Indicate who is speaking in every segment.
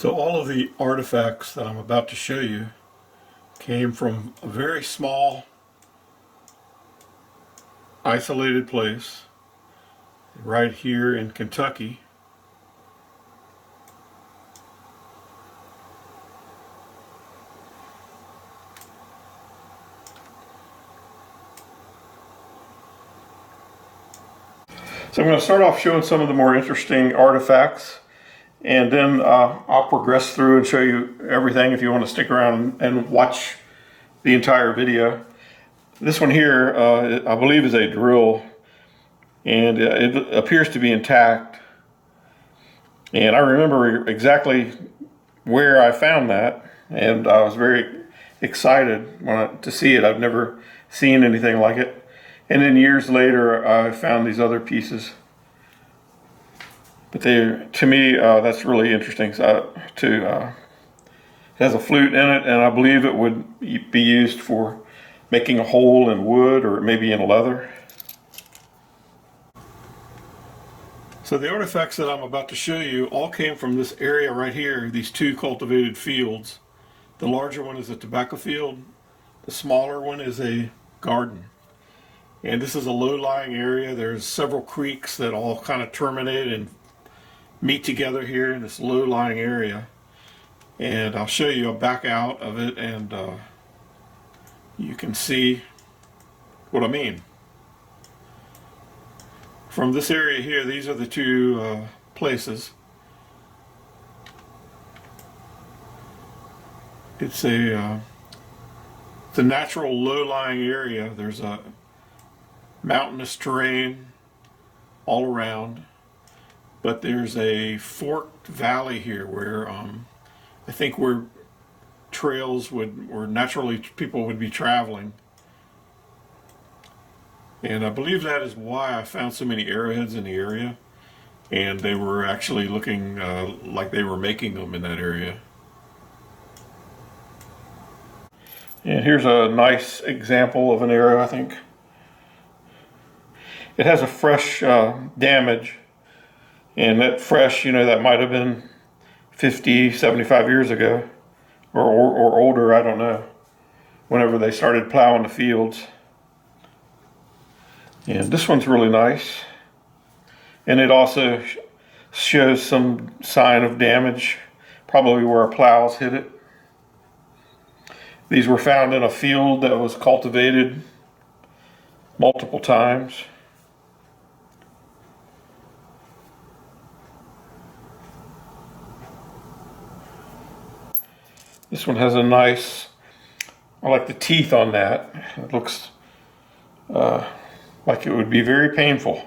Speaker 1: So all of the artifacts that I'm about to show you came from a very small, isolated place right here in Kentucky. So I'm going to start off showing some of the more interesting artifacts, and then I'll progress through and show you everything if you want to stick around and watch the entire video. This one here, I believe, is a drill, and it appears to be intact. And I remember exactly where I found that, and I was very excited to see it. I've never seen anything like it. And then years later, I found these other pieces. But to me, that's really interesting. It has a flute in it, and I believe it would be used for making a hole in wood or maybe in leather. So the artifacts that I'm about to show you all came from this area right here, these two cultivated fields. The larger one is a tobacco field. The smaller one is a garden. And this is a low-lying area. There's several creeks that all kind of terminate and meet together here in this low-lying area. And I'll show you a back out of it, and you can see what I mean. From this area here, these are the two places. It's a natural low-lying area. There's a mountainous terrain all around, but there's a forked valley here where I think where trails where naturally people would be traveling. And I believe that is why I found so many arrowheads in the area, and they were actually looking like they were making them in that area. And here's a nice example of an arrow, I think. It has a fresh damage, and that fresh, that might have been 50, 75 years ago, or older, I don't know, whenever they started plowing the fields. And this one's really nice, and it also shows some sign of damage, probably where plows hit it. These were found in a field that was cultivated multiple times. This one has a nice, I like the teeth on that. It looks like it would be very painful.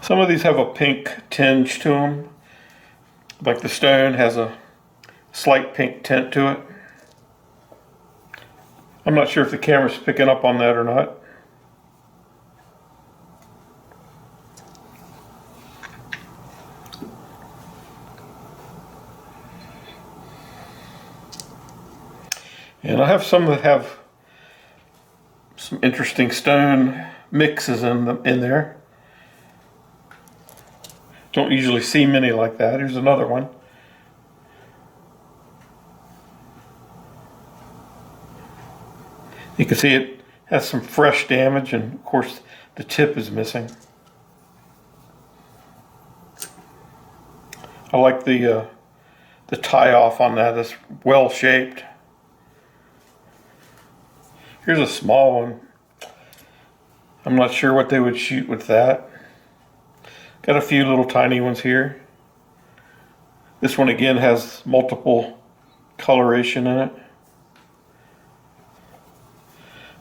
Speaker 1: Some of these have a pink tinge to them. Like the stone has a slight pink tint to it. I'm not sure if the camera's picking up on that or not. And I have some that have some interesting stone mixes in there. Don't usually see many like that. Here's another one. You can see it has some fresh damage, and of course the tip is missing. I like the tie off on that. It's well shaped. Here's a small one. I'm not sure what they would shoot with that. Got a few little tiny ones here. This one again has multiple coloration in it.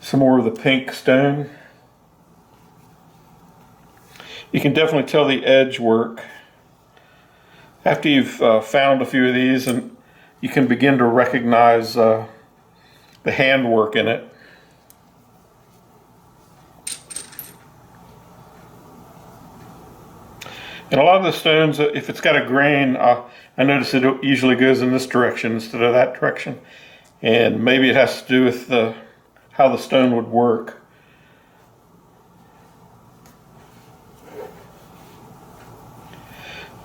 Speaker 1: Some more of the pink stone. You can definitely tell the edge work. After you've found a few of these, and you can begin to recognize the handwork in it. And a lot of the stones, if it's got a grain, I notice it usually goes in this direction instead of that direction. And maybe it has to do with how the stone would work.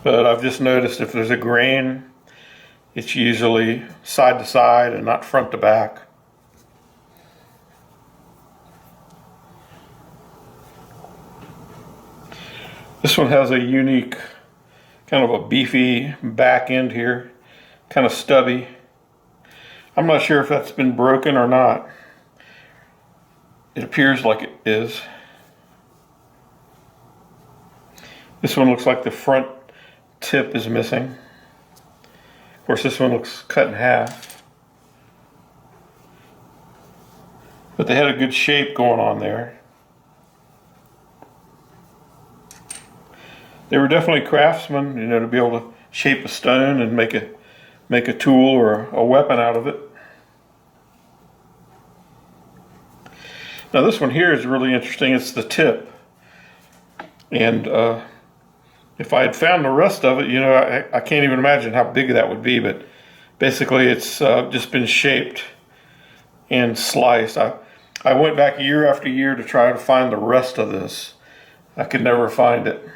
Speaker 1: But I've just noticed if there's a grain, it's usually side to side and not front to back. This one has a unique, kind of a beefy back end here, kind of stubby. I'm not sure if that's been broken or not. It appears like it is. This one looks like the front tip is missing. Of course, this one looks cut in half. But they had a good shape going on there. They were definitely craftsmen, you know, to be able to shape a stone and make a tool or a weapon out of it. Now this one here is really interesting. It's the tip. And if I had found the rest of it, you know, I can't even imagine how big that would be, but basically it's just been shaped and sliced. I went back year after year to try to find the rest of this. I could never find it.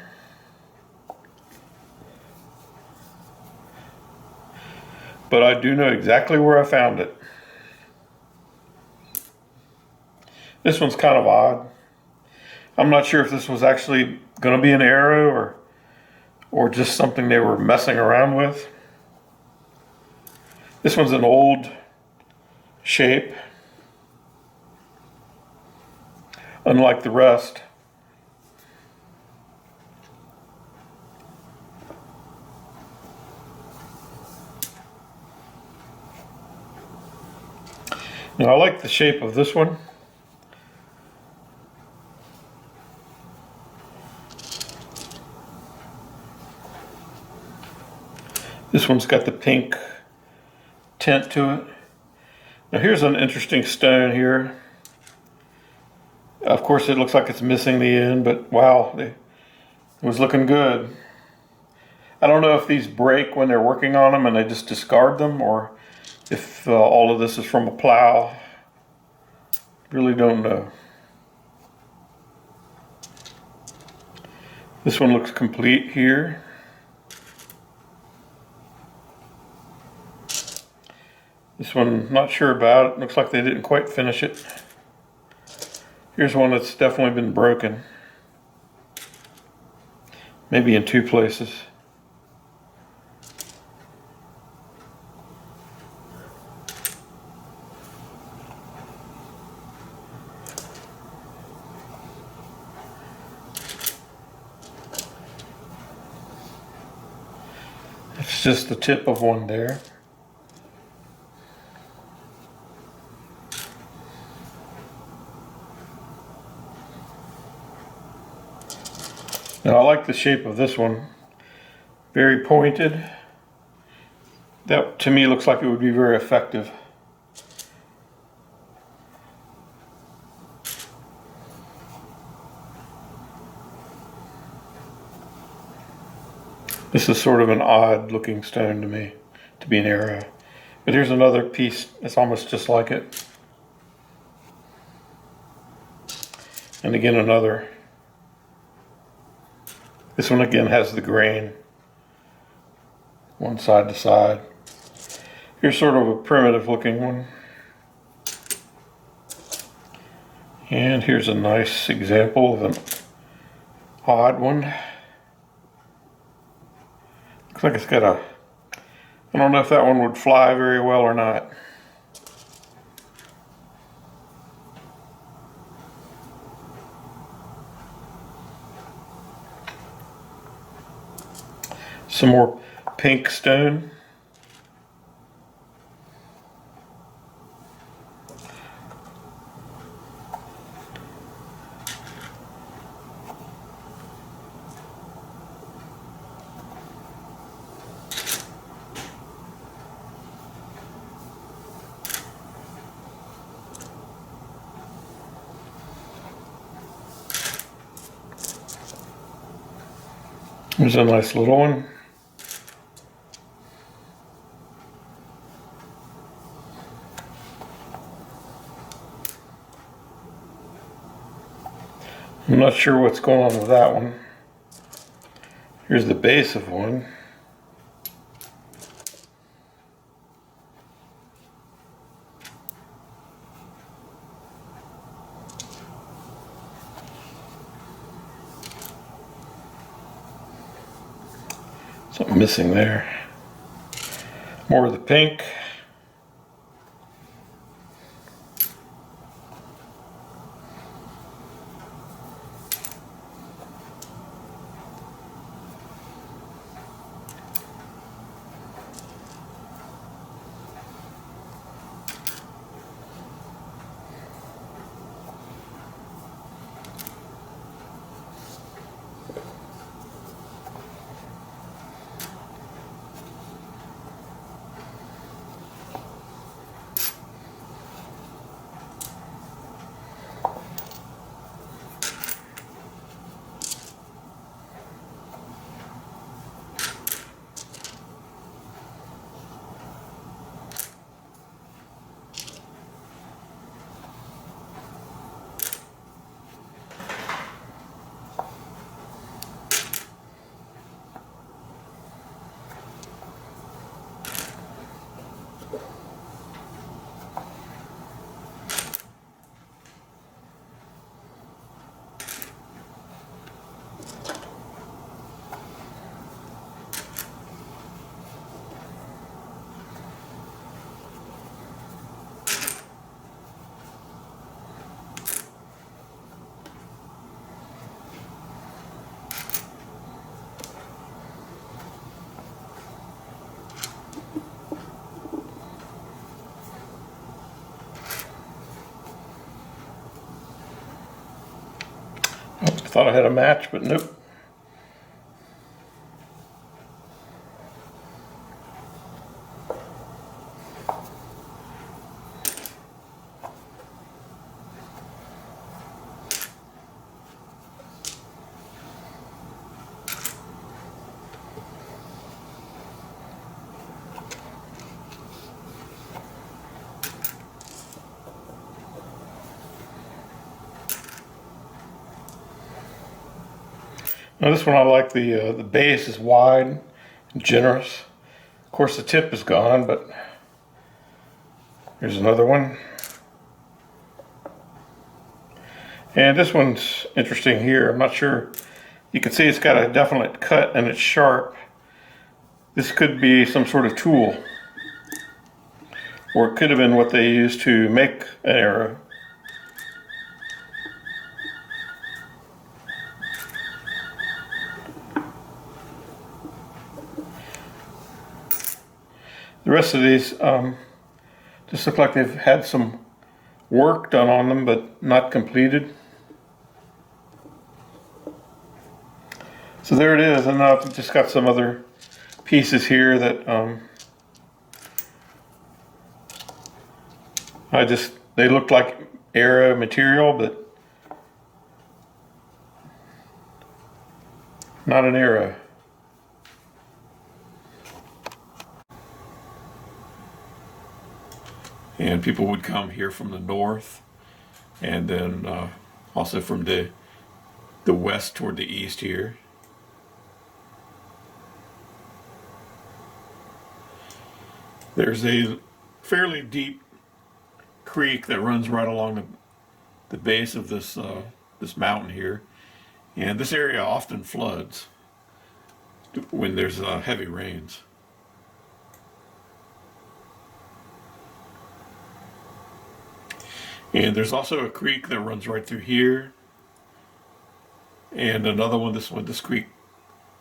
Speaker 1: But I do know exactly where I found it. This one's kind of odd. I'm not sure if this was actually going to be an arrow or just something they were messing around with. This one's an old shape, unlike the rest. Now I like the shape of this one. This one's got the pink tint to it. Now here's an interesting stone here. Of course it looks like it's missing the end, but wow, it was looking good. I don't know if these break when they're working on them and they just discard them, or if all of this is from a plow. Really don't know. This one looks complete here. This one, not sure about it. Looks like they didn't quite finish it. Here's one that's definitely been broken. Maybe in two places. It's just the tip of one there. Now I like the shape of this one. Very pointed. That to me looks like it would be very effective. This is sort of an odd looking stone to me, to be an arrow. But here's another piece that's almost just like it. And again another. This one again has the grain, one side to side. Here's sort of a primitive looking one. And here's a nice example of an odd one. Looks like it's got a, I don't know if that one would fly very well or not. Some more pink stone. There's a nice little one. I'm not sure what's going on with that one. Here's the base of one. Something missing there. More of the pink. I thought I had a match, but nope. Now this one I like, the base is wide and generous. Of course the tip is gone, but here's another one. And this one's interesting here. I'm not sure. You can see it's got a definite cut and it's sharp. This could be some sort of tool. Or it could have been what they used to make an arrow. The rest of these just look like they've had some work done on them, but not completed. So there it is, and now I've just got some other pieces here that they look like arrow material, but not an arrow. And people would come here from the north, and then also from the west toward the east here. There's a fairly deep creek that runs right along the base of this this mountain here, and this area often floods when there's heavy rains. And there's also a creek that runs right through here, and another one. This creek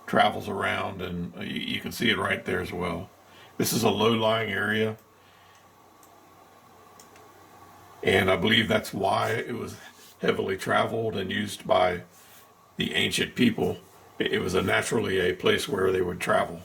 Speaker 1: travels around, and you can see it right there as well. This is a low-lying area, and I believe that's why it was heavily traveled and used by the ancient people. It was naturally a place where they would travel.